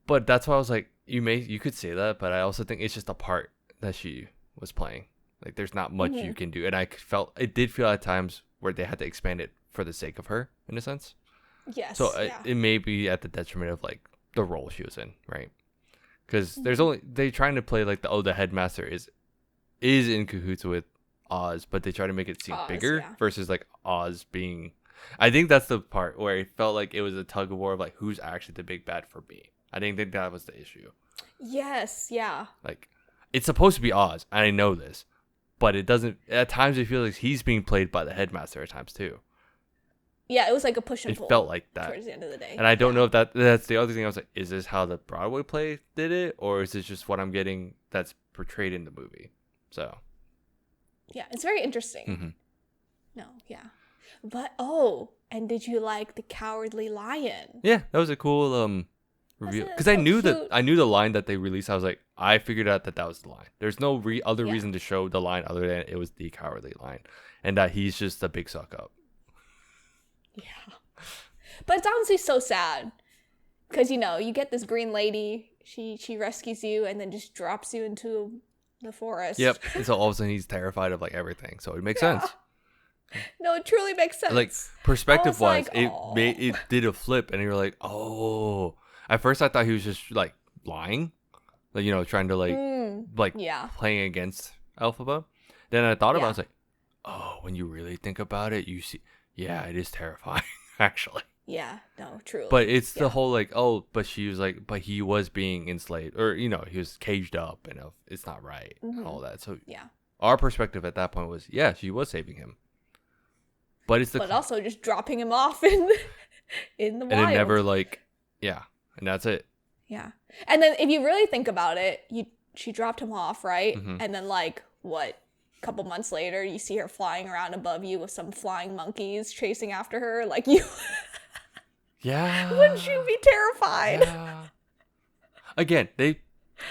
But that's why I was like, you could say that, but I also think it's just a part that she was playing. Like there's not much you can do, and it did feel at times where they had to expand it for the sake of her in a sense. Yes. So it may be at the detriment of like the role she was in, right? Because there's only they trying to play like the headmaster is in cahoots with Oz, but they try to make it seem bigger versus like Oz being. I think that's the part where it felt like it was a tug of war of like who's actually the big bad for me. I didn't think that was the issue. Yes. Yeah. Like it's supposed to be Oz, and I know this, but it doesn't. At times, it feels like he's being played by the headmaster. At times too. Yeah, it was like a push and pull. It felt like that towards the end of the day. And I don't know if that's the other thing. I was like, is this how the Broadway play did it? Or is this just what I'm getting that's portrayed in the movie? So. Yeah, it's very interesting. Mm-hmm. No, yeah. But, and did you like the Cowardly Lion? Yeah, that was a cool review. Because I knew the line that they released. I was like, I figured out that was the line. There's no other reason to show the line other than it was the Cowardly Lion. And that he's just a big suck up. Yeah. But it's honestly so sad. Because, you get this green lady, she rescues you and then just drops you into the forest. Yep. And so all of a sudden he's terrified of like everything. So it makes sense. No, it truly makes sense. Like perspective wise, like, it did a flip and you're like, oh. At first I thought he was just like lying. Like, trying to playing against Elphaba. Then I thought about it, I was like, oh, when you really think about it, you see, yeah, it is terrifying, actually. Yeah, no, truly. But it's the whole like, but she was like, but he was being enslaved, or he was caged up, and it's not right, and all that. So our perspective at that point was, she was saving him, but also just dropping him off in the wild, and it never and that's it. Yeah, and then if you really think about it, she dropped him off, right? Mm-hmm. And then like what, couple months later, you see her flying around above you with some flying monkeys chasing after her. Like, you Yeah. wouldn't you be terrified? Yeah. Again,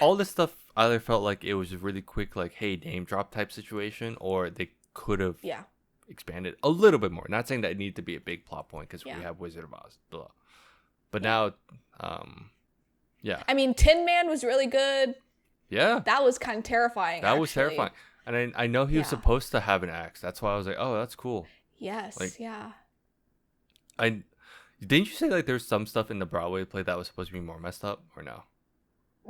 all this stuff either felt like it was a really quick, like, hey, name drop type situation, or they could have Yeah. expanded a little bit more. Not saying that it needed to be a big plot point because we have Wizard of Oz, blah. But now, yeah. I mean, Tin Man was really good. Yeah. That was kind of terrifying. That was terrifying. And I know he was Yeah. supposed to have an axe. That's why I was like, oh, that's cool. Yes. Like, yeah. Didn't you say like there's some stuff in the Broadway play that was supposed to be more messed up, or no?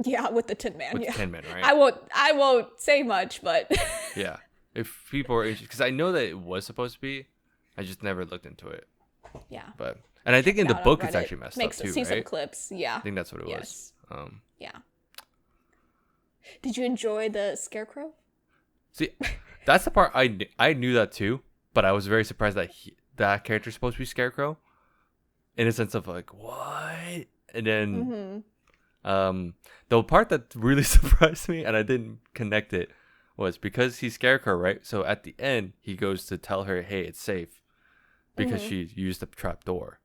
Yeah, with the Tin Man. With yeah. the Tin Man, right? I won't say much, but yeah. If people are interested, because I know that it was supposed to be, I just never looked into it. Yeah. And I think in the book it's Reddit. actually messed up too, see right? some clips. Yeah. I think that's what it Yes. was. Yeah. Did you enjoy the Scarecrow? See, that's the part I knew that too, but I was very surprised that that character's supposed to be Scarecrow, in a sense of like what, and then the part that really surprised me and I didn't connect it was because he's Scarecrow, right? So at the end he goes to tell her, hey, it's safe, because she used the trap door,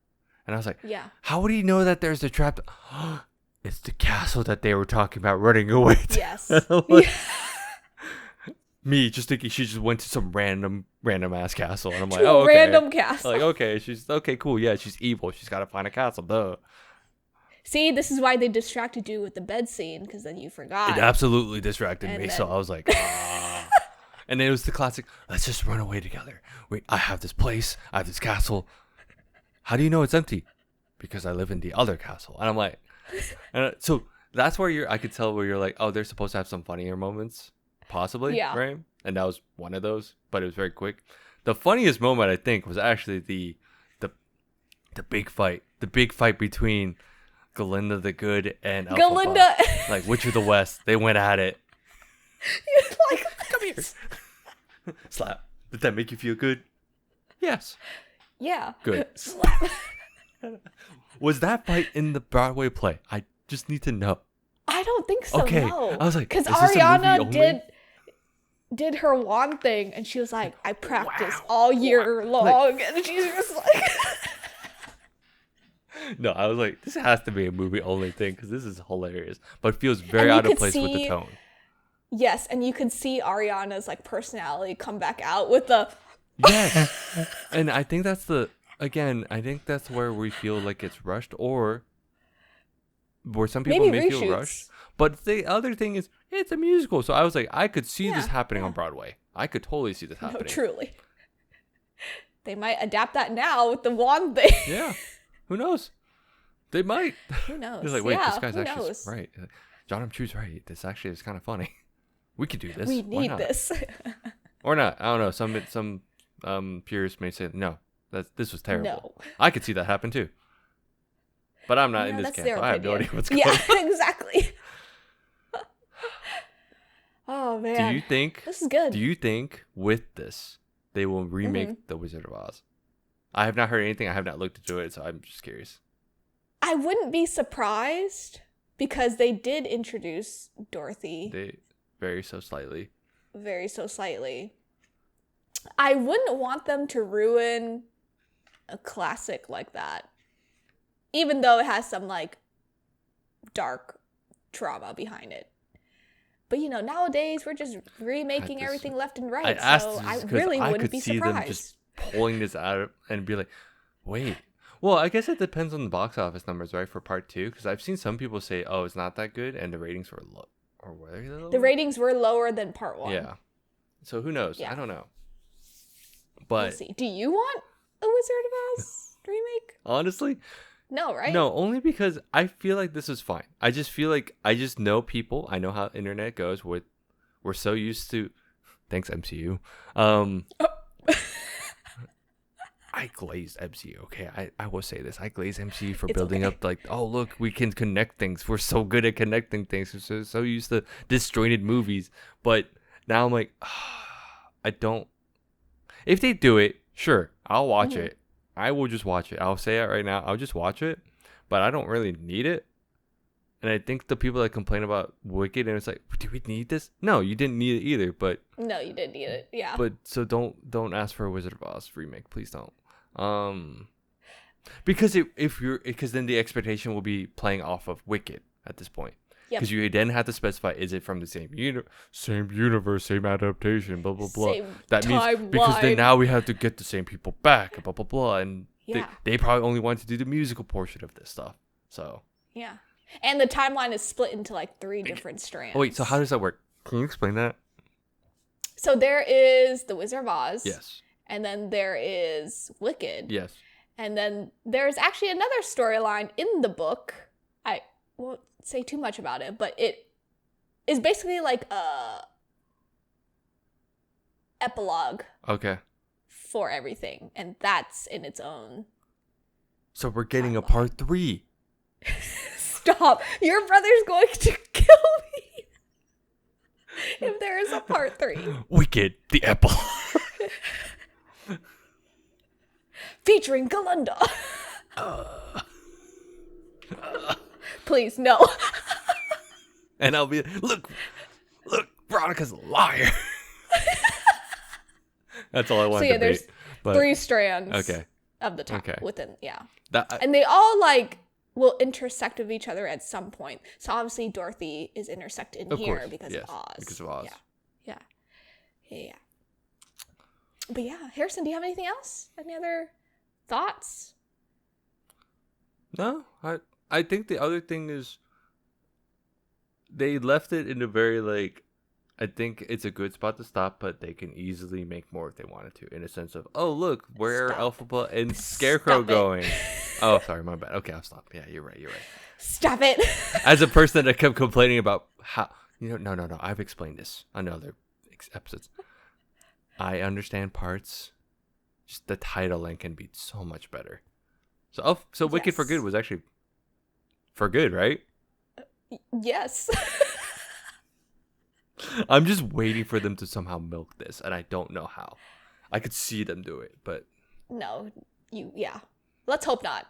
and I was like, yeah, how would he know that there's a trap? It's the castle that they were talking about running away to. Yes. Me just thinking she just went to some random ass castle, and I'm like, to oh, a okay. random castle. Like, okay, she's okay, cool, yeah, she's evil. She's got to find a castle, duh. See, this is why they distracted you with the bed scene, because then you forgot. It absolutely distracted And me, then- so I was like, ah. And then it was the classic, let's just run away together. Wait, I have this place, I have this castle. How do you know it's empty? Because I live in the other castle. And I'm like, so that's where I could tell where you're like, oh, they're supposed to have some funnier moments. Possibly, Yeah. right? And that was one of those, but it was very quick. The funniest moment, I think, was actually the big fight. The big fight between Galinda the Good and Elphaba. Galinda. Like, Witch of the West. They went at it. like, Come here. Slap. Did that make you feel good? Yes. yeah. Good. Slap. Was that fight in the Broadway play? I just need to know. I don't think so. Okay. No. I was like, because is this a movie Ariana only? did her wand thing, and she was like, I practice all year long, and she's just like. No, I was like, this has to be a movie only thing because this is hilarious, but it feels very And you out of could place with the see- tone. Yes, and you could see Ariana's like personality come back out with the. Yes, and I think that's I think that's where we feel like it's rushed, or where some people Maybe may feel reshoots. rushed. But the other thing is, it's a musical, so I was like, I could see this Yeah, happening on Broadway. I could totally see this No, happening. truly. They might adapt that now with the wand thing. Yeah, who knows? They might. Who knows? It's like, wait, yeah, this guy's who actually knows? right. John M. Chu's right. This actually is kind of funny. We could do this. We Why need not? this. Or not. I don't know. Some purists may say no. This was terrible. No. I could see that happen too. But I'm not Yeah, in this that's camp. their So I have no idea opinion. what's going on. Yeah, exactly. Oh man. Do you think? This is good. Do you think with this they will remake The Wizard of Oz? I have not heard anything. I have not looked into it, so I'm just curious. I wouldn't be surprised because they did introduce Dorothy They vary so slightly. very so slightly. I wouldn't want them to ruin a classic like that. Even though it has some like dark trauma behind it. But you know, nowadays we're just remaking everything left and right. I asked So this I because really I wouldn't could be see surprised. them just pulling this out and be like, wait. Well, I guess it depends on the box office numbers, right, for part 2? Because I've seen some people say, oh, it's not that good, and the ratings were low. Or were they low? The ratings were lower than part 1. Yeah. So who knows? Yeah. I don't know. We'll But see. Do you want a Wizard of Oz remake? honestly, No, right? no, only because I feel like this is fine. I just feel like I just know people. I know how internet goes. We're so used to. Thanks, MCU. I glazed MCU. Okay, I will say this. I glazed MCU for It's building okay. up like, oh look, we can connect things. We're so good at connecting things. We're so used to disjointed movies. But now I'm like, I don't. If they do it, sure, I'll watch it. I will just watch it. I'll say it right now. I'll just watch it. But I don't really need it. And I think the people that complain about Wicked, and it's like, do we need this? No, you didn't need it either. But No, you didn't need it. Yeah. but so don't ask for a Wizard of Oz remake, please don't. Because because then the expectation will be playing off of Wicked at this point. Because you then have to specify, is it from the same universe, same adaptation, blah blah blah. Same that means timeline. Because then now we have to get the same people back, blah blah blah, and Yeah. they probably only want to do the musical portion of this stuff. So Yeah. And the timeline is split into like 3 different strands. wait, so how does that work? Can you explain that? So there is the Wizard of Oz. Yes. And then there is Wicked. Yes. And then there's actually another storyline in the book. I won't say too much about it, but it is basically like a epilogue Okay. for everything. And that's in its own. So we're getting a part 3. Stop. Your brother's going to kill me if there is a part 3. Wicked, the epilogue. Featuring Galunda. Please, no. And I'll be look, Veronica's a liar. That's all I want So to yeah, there's 3 strands Okay. of the time Okay. within, yeah. That, And they all like will intersect with each other at some point. So obviously Dorothy is intersected in Of here course, because yes, of Oz. because of Oz. Yeah. But yeah, Harrison, do you have anything else? Any other thoughts? No, I think the other thing is they left it in a very like, I think it's a good spot to stop, but they can easily make more if they wanted to, in a sense of, oh look, where are Elphaba and Scarecrow going? Oh, sorry, my bad. Okay, I'll stop. Yeah, you're right. Stop it. As a person that kept complaining about how, no, I've explained this on other episodes. I understand parts, just the title line can be so much better. So Wicked for Good was actually for good, right? Yes. I'm just waiting for them to somehow milk this, and I don't know how. I could see them do it, but No, let's hope not.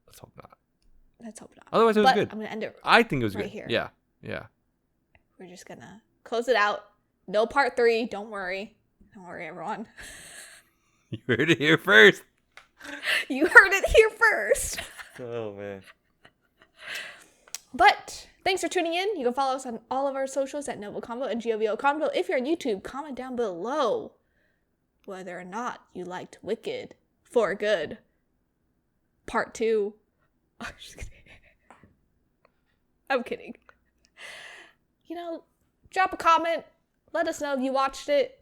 let's hope not. Otherwise Otherwise, it was good. I'm gonna end it. I think it was right good. here. Yeah. We're just gonna close it out. No part 3. Don't worry, everyone. You heard it here first. You heard it here first. Oh man. But thanks for tuning in. You can follow us on all of our socials at NgoVo Convo and NgoVo Convo. If you're on YouTube, comment down below whether or not you liked Wicked for Good Part 2. Oh, I'm kidding. Drop a comment. Let us know if you watched it.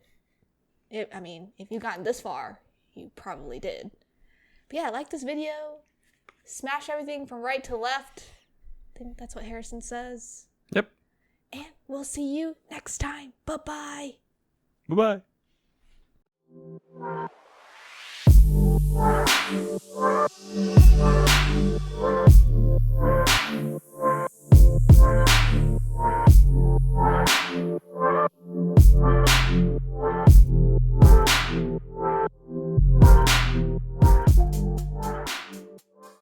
If you've gotten this far, you probably did. But yeah, like this video. Smash everything from right to left. I think that's what Harrison says. Yep. And we'll see you next time. Bye-bye. Bye-bye.